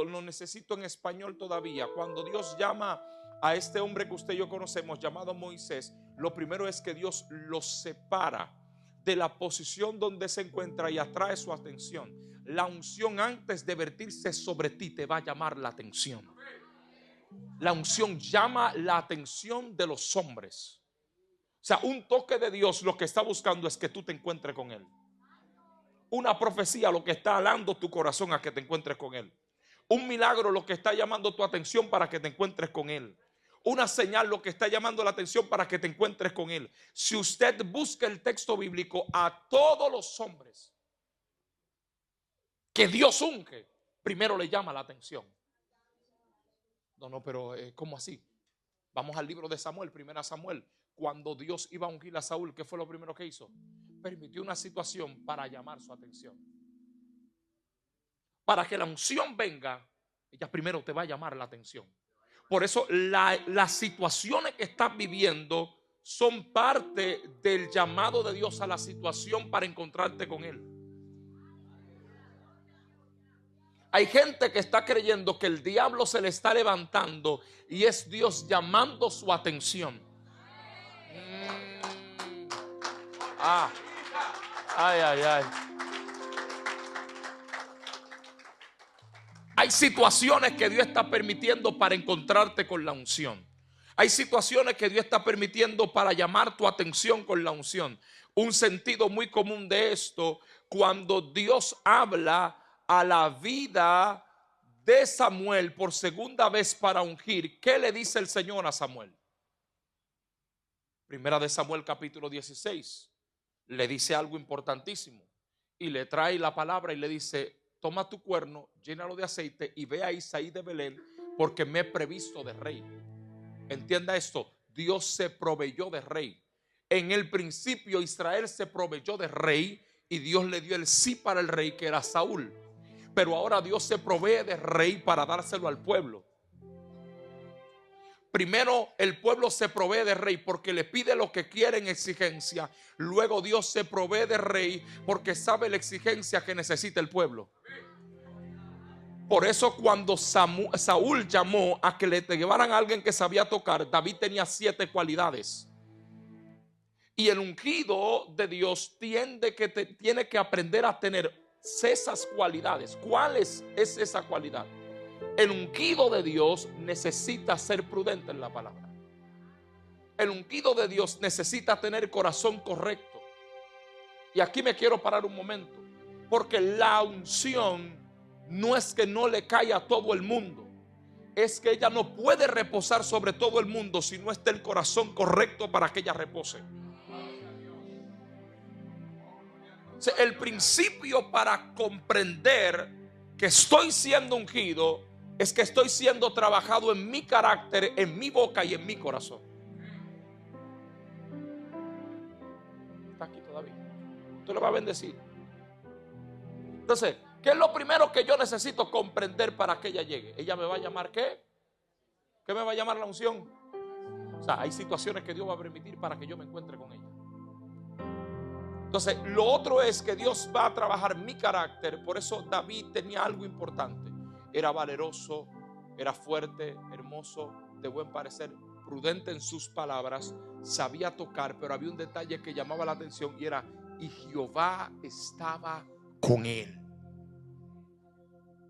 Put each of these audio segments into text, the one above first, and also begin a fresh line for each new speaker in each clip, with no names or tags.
lo necesito en español todavía. Cuando Dios llama a este hombre que usted y yo conocemos, llamado Moisés, lo primero es que Dios lo separa de la posición donde se encuentra y atrae su atención. La unción, antes de vertirse sobre ti, te va a llamar la atención. La unción llama la atención de los hombres. O sea, un toque de Dios lo que está buscando es que tú te encuentres con Él. Una profecía lo que está alando tu corazón a que te encuentres con Él. Un milagro lo que está llamando tu atención para que te encuentres con Él. Una señal lo que está llamando la atención para que te encuentres con Él. Si usted busca el texto bíblico, a todos los hombres que Dios unge, primero le llama la atención. No, pero ¿cómo así? Vamos al libro de Samuel, 1 Samuel. Cuando Dios iba a ungir a Saúl, ¿qué fue lo primero que hizo? Permitió una situación para llamar su atención. Para que la unción venga, ella primero te va a llamar la atención. Por eso las situaciones que estás viviendo son parte del llamado de Dios a la situación para encontrarte con Él. Hay gente que está creyendo que el diablo se le está levantando y es Dios llamando su atención. Ay. Hay situaciones que Dios está permitiendo para encontrarte con la unción. Hay situaciones que Dios está permitiendo para llamar tu atención con la unción. Un sentido muy común de esto, cuando Dios habla a la vida de Samuel por segunda vez para ungir, ¿qué le dice el Señor a Samuel? Primera de Samuel capítulo 16. Le dice algo importantísimo y le trae la palabra y le dice: toma tu cuerno, llénalo de aceite y ve a Isaí de Belén, porque me he previsto de rey. Entienda esto, Dios se proveyó de rey. En el principio Israel se proveyó de rey y Dios le dio el sí para el rey, que era Saúl. Pero ahora Dios se provee de rey para dárselo al pueblo. Primero el pueblo se provee de rey porque le pide lo que quiere en exigencia. Luego Dios se provee de rey porque sabe la exigencia que necesita el pueblo. Por eso cuando Saúl llamó a que le llevaran a alguien que sabía tocar, David tenía 7 cualidades. Y el ungido de Dios tiene que aprender a tener esas cualidades. ¿Cuál es esa cualidad? El ungido de Dios necesita ser prudente en la palabra. El ungido de Dios necesita tener corazón correcto. Y aquí me quiero parar un momento, porque la unción no es que no le cae a todo el mundo, es que ella no puede reposar sobre todo el mundo si no está el corazón correcto para que ella repose. O sea, el principio para comprender que estoy siendo ungido es que estoy siendo trabajado en mi carácter, en mi boca y en mi corazón. Está aquí todavía. Usted lo va a bendecir. Entonces, ¿qué es lo primero que yo necesito comprender para que ella llegue? ¿Ella me va a llamar qué? ¿Qué me va a llamar la unción? O sea, hay situaciones que Dios va a permitir para que yo me encuentre con ella. Entonces, lo otro es que Dios va a trabajar mi carácter. Por eso David tenía algo importante. Era valeroso, era fuerte, hermoso, de buen parecer, prudente en sus palabras, sabía tocar, pero había un detalle que llamaba la atención y era: y Jehová estaba con él.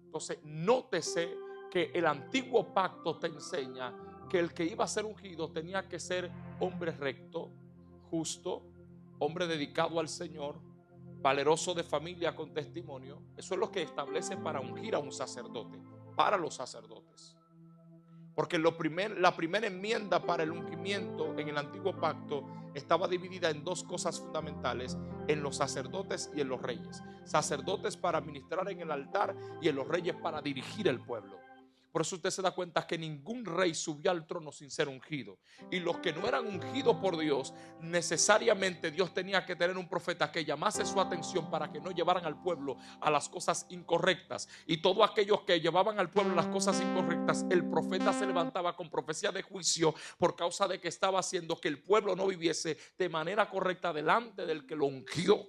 Entonces, nótese que el antiguo pacto te enseña que el que iba a ser ungido tenía que ser hombre recto, justo, hombre dedicado al Señor, valeroso de familia con testimonio. Eso es lo que establece para ungir a un sacerdote, para los sacerdotes. Porque la primera enmienda para el ungimiento en el antiguo pacto estaba dividida en 2 cosas fundamentales: en los sacerdotes y en los reyes. Sacerdotes para ministrar en el altar y en los reyes para dirigir el pueblo. Por eso usted se da cuenta que ningún rey subió al trono sin ser ungido. Y los que no eran ungidos por Dios, necesariamente Dios tenía que tener un profeta que llamase su atención para que no llevaran al pueblo a las cosas incorrectas. Y todos aquellos que llevaban al pueblo a las cosas incorrectas, el profeta se levantaba con profecía de juicio por causa de que estaba haciendo que el pueblo no viviese de manera correcta delante del que lo ungió.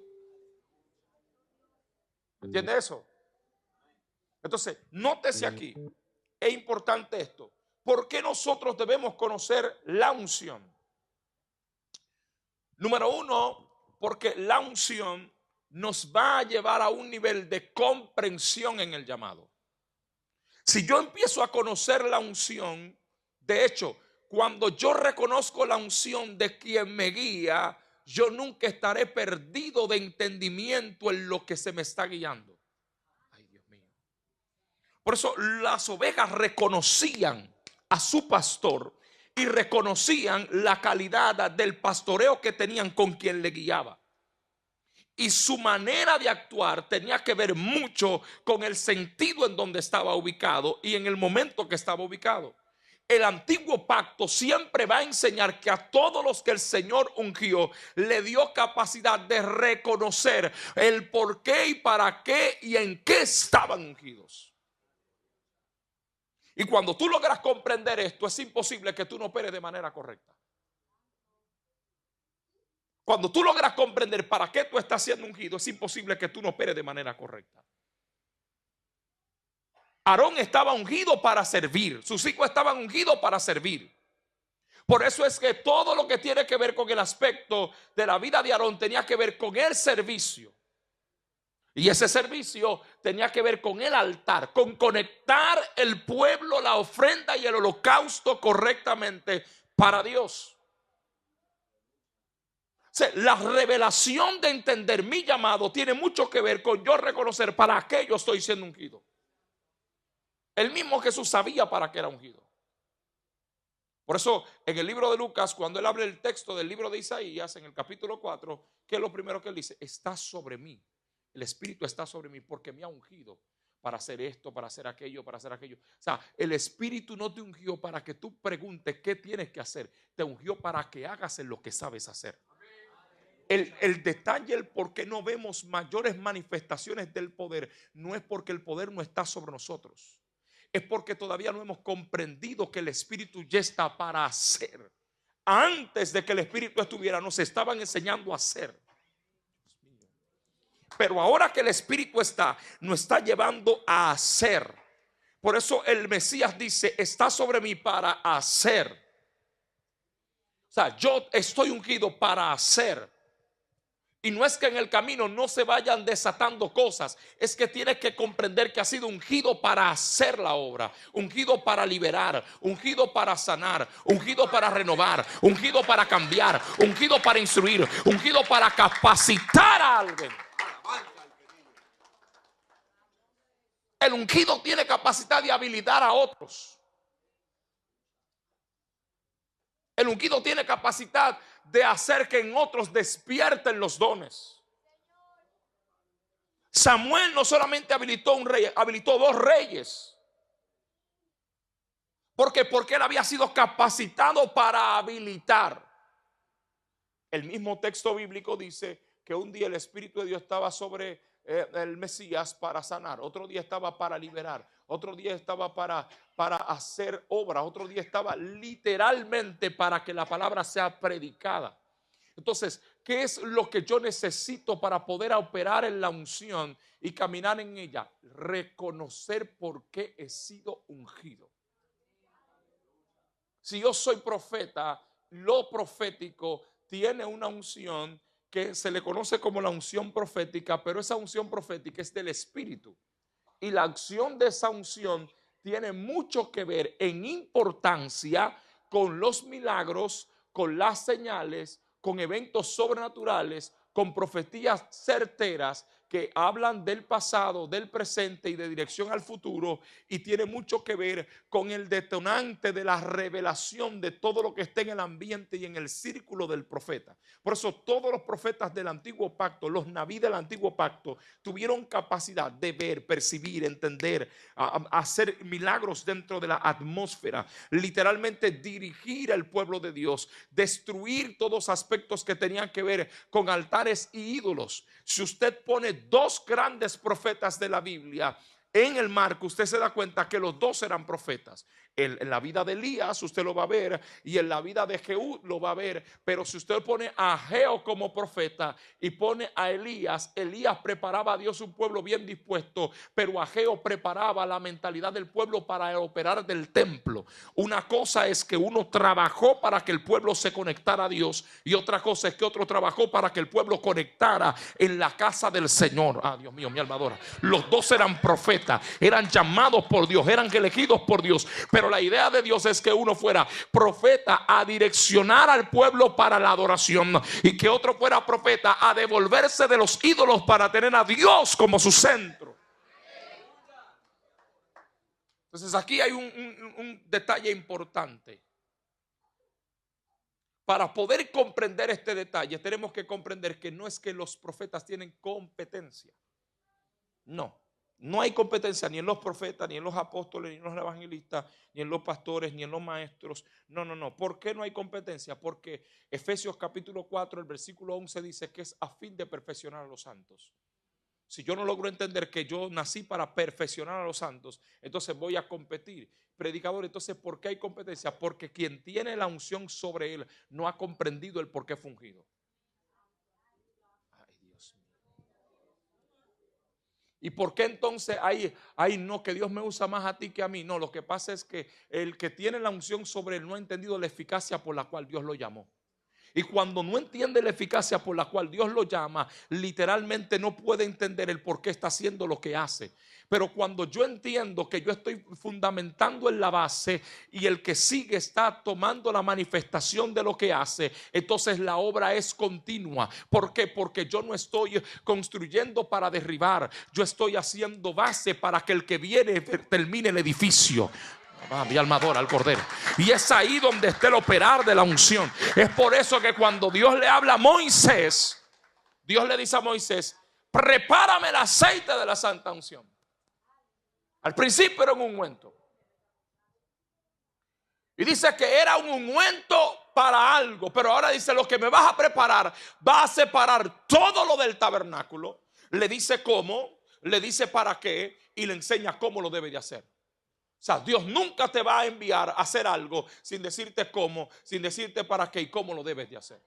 ¿Entiende eso? Entonces, nótese aquí, es importante esto. ¿Por qué nosotros debemos conocer la unción? Número uno, porque la unción nos va a llevar a un nivel de comprensión en el llamado. Si yo empiezo a conocer la unción, de hecho, cuando yo reconozco la unción de quien me guía, yo nunca estaré perdido de entendimiento en lo que se me está guiando. Ay, Dios mío. Por eso las ovejas reconocían a su pastor y reconocían la calidad del pastoreo que tenían con quien le guiaba. Y su manera de actuar tenía que ver mucho con el sentido en donde estaba ubicado y en el momento que estaba ubicado. El antiguo pacto siempre va a enseñar que a todos los que el Señor ungió le dio capacidad de reconocer el por qué y para qué y en qué estaban ungidos. Y cuando tú logras comprender esto, es imposible que tú no operes de manera correcta. Cuando tú logras comprender para qué tú estás siendo ungido, es imposible que tú no operes de manera correcta. Aarón estaba ungido para servir. Sus hijos estaban ungidos para servir. Por eso es que todo lo que tiene que ver con el aspecto de la vida de Aarón tenía que ver con el servicio. Y ese servicio tenía que ver con el altar, con conectar el pueblo, la ofrenda y el holocausto correctamente para Dios. La revelación de entender mi llamado tiene mucho que ver con yo reconocer para qué yo estoy siendo ungido. El mismo Jesús sabía para qué era ungido. Por eso en el libro de Lucas, cuando él abre el texto del libro de Isaías, en el capítulo 4, ¿qué es lo primero que él dice? Está sobre mí, el Espíritu está sobre mí porque me ha ungido para hacer esto, para hacer aquello, para hacer aquello. O sea, el Espíritu no te ungió para que tú preguntes qué tienes que hacer, te ungió para que hagas lo que sabes hacer. El detalle, el por qué no vemos mayores manifestaciones del poder, no es porque el poder no está sobre nosotros. Es porque todavía no hemos comprendido que el Espíritu ya está para hacer. Antes de que el Espíritu estuviera, nos estaban enseñando a hacer. Pero ahora que el Espíritu está, nos está llevando a hacer. Por eso el Mesías dice, está sobre mí para hacer. O sea, yo estoy ungido para hacer. Y no es que en el camino no se vayan desatando cosas, es que tienes que comprender que ha sido ungido para hacer la obra, ungido para liberar, ungido para sanar, ungido para renovar, ungido para cambiar, ungido para instruir, ungido para capacitar a alguien. El ungido tiene capacidad de habilitar a otros. El ungido tiene capacidad de hacer que en otros despierten los dones. Samuel no solamente habilitó un rey, habilitó 2 reyes. Porque él había sido capacitado para habilitar. El mismo texto bíblico dice que un día el Espíritu de Dios estaba sobre el Mesías para sanar, otro día estaba para liberar, otro día estaba para hacer obra, otro día estaba literalmente para que la palabra sea predicada. Entonces, ¿qué es lo que yo necesito para poder operar en la unción y caminar en ella? Reconocer por qué he sido ungido. Si yo soy profeta, lo profético tiene una unción que se le conoce como la unción profética, pero esa unción profética es del Espíritu. Y la acción de esa unción tiene mucho que ver en importancia con los milagros, con las señales, con eventos sobrenaturales, con profecías certeras que hablan del pasado, del presente y de dirección al futuro, y tiene mucho que ver con el detonante de la revelación de todo lo que está en el ambiente y en el círculo del profeta. Por eso todos los profetas del antiguo pacto, los nabí del antiguo pacto, tuvieron capacidad de ver, percibir, entender, hacer milagros dentro de la atmósfera, literalmente dirigir al pueblo de Dios, destruir todos los aspectos que tenían que ver con altares y ídolos. Si usted pone 2 grandes profetas de la Biblia, en el marco usted se da cuenta que los dos eran profetas. En la vida de Elías usted lo va a ver, y en la vida de Jehú lo va a ver. Pero si usted pone a Ageo como profeta y pone a Elías, Elías preparaba a Dios un pueblo bien dispuesto, pero Ageo preparaba la mentalidad del pueblo para operar del templo. Una cosa es que uno trabajó para que el pueblo se conectara a Dios, y otra cosa es que otro trabajó para que el pueblo conectara en la casa del Señor. Ah, Dios mío, mi alma adora. Los dos eran profetas, eran llamados por Dios, eran elegidos por Dios. Pero la idea de Dios es que uno fuera profeta a direccionar al pueblo para la adoración, y que otro fuera profeta a devolverse de los ídolos para tener a Dios como su centro. Entonces aquí hay un detalle importante. Para poder comprender este detalle, tenemos que comprender que no es que los profetas tienen competencia. No hay competencia ni en los profetas, ni en los apóstoles, ni en los evangelistas, ni en los pastores, ni en los maestros. No. ¿Por qué no hay competencia? Porque Efesios capítulo 4, el versículo 11 dice que es a fin de perfeccionar a los santos. Si yo no logro entender que yo nací para perfeccionar a los santos, entonces voy a competir. Predicador, entonces ¿por qué hay competencia? Porque quien tiene la unción sobre él no ha comprendido el por qué fue ungido. Ay, Dios mío. ¿Y por qué entonces no, que Dios me usa más a ti que a mí? No, lo que pasa es que el que tiene la unción sobre él no ha entendido la eficacia por la cual Dios lo llamó. Y cuando no entiende la eficacia por la cual Dios lo llama, literalmente no puede entender el por qué está haciendo lo que hace. Pero cuando yo entiendo que yo estoy fundamentando en la base, y el que sigue está tomando la manifestación de lo que hace, entonces la obra es continua. ¿Por qué? Porque yo no estoy construyendo para derribar, yo estoy haciendo base para que el que viene termine el edificio. Ah, mi alma adora al Cordero. Y es ahí donde está el operar de la unción. Es por eso que cuando Dios le habla a Moisés, Dios le dice a Moisés: prepárame el aceite de la santa unción. Al principio era un ungüento, y dice que era un ungüento para algo, pero ahora dice: lo que me vas a preparar va a separar todo lo del tabernáculo. Le dice cómo, le dice para qué, y le enseña cómo lo debe de hacer. O sea, Dios nunca te va a enviar a hacer algo sin decirte cómo, sin decirte para qué y cómo lo debes de hacer.